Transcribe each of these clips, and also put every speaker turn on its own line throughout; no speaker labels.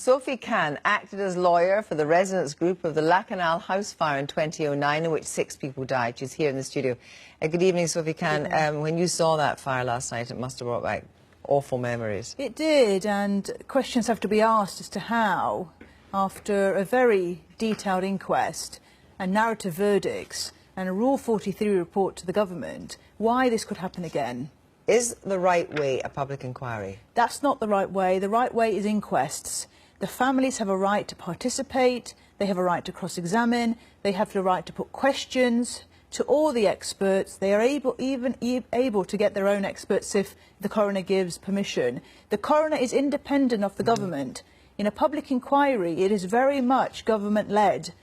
Sophie Khan acted as lawyer for the residents group of the Lakanal house fire in 2009, in which 6 people died. She's here in the studio. Good evening, Sophie Khan. When you saw that fire last night, it must have brought back awful memories.
It did, and questions have to be asked as to how, after a very detailed inquest and narrative verdicts and a Rule 43 report to the government, why this could happen again.
Is the right way a public inquiry?
That's not the right way. The right way is inquests. The families have a right to participate, they have a right to cross-examine, they have the right to put questions to all the experts. They are able to get their own experts if the coroner gives permission. The coroner is independent of the government. In a public inquiry, it is very much government-led.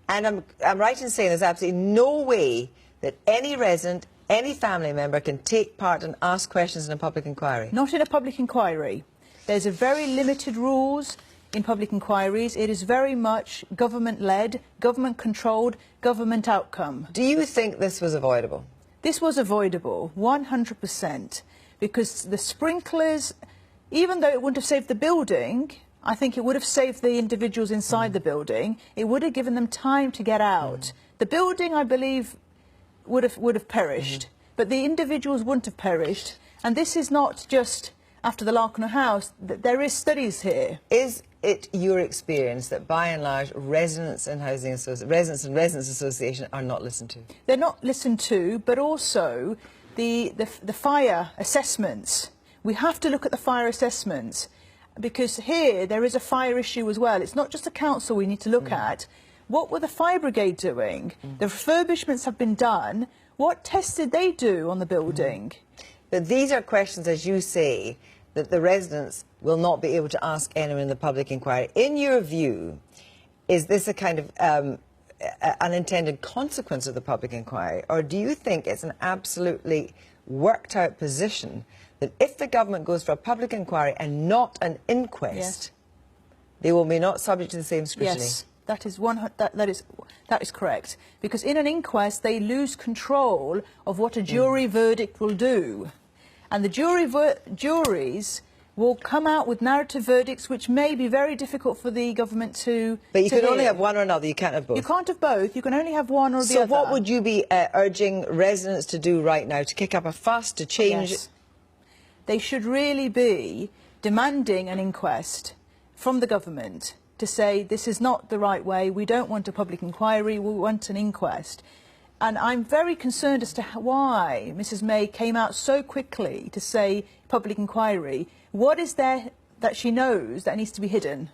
And I'm right in saying there's absolutely no way that any resident, any family member can take part and ask questions in a public inquiry?
Not in a public inquiry. There's a very limited rules in public inquiries. It is very much government-led, government-controlled, government outcome.
Do you think this was avoidable?
This was avoidable, 100%, because the sprinklers, even though it wouldn't have saved the building, I think it would have saved the individuals inside the building. It would have given them time to get out. The building, I believe, would have perished, but the individuals wouldn't have perished. And this is not just after the Lakanal house. There is studies here.
Is it your experience that, by and large, residents and residents association are not listened to?
They're not listened to, but also the fire assessments. We have to look at the fire assessments, because here there is a fire issue as well. It's not just a council we need to look at. What were the fire brigade doing? The refurbishments have been done. What tests did they do on the building?
But these are questions, as you say, that the residents will not be able to ask anyone in the public inquiry. In your view, is this a kind of unintended consequence of the public inquiry, or do you think it's an absolutely worked out position that if the government goes for a public inquiry and not an inquest, they will be not subject to the same scrutiny?
Yes. That is correct, because in an inquest they lose control of what a jury verdict will do, and the juries will come out with narrative verdicts which may be very difficult for the government to
But you can
hear.
only have one or another, you can't have both.
You can't have both, you can only have one or the other.
So what would you be urging residents to do right now, to kick up a fuss, to change?
Yes. They should really be demanding an inquest from the government to say this is not the right way, we don't want a public inquiry, we want an inquest. And I'm very concerned as to why Mrs May came out so quickly to say public inquiry. What is there that she knows that needs to be hidden?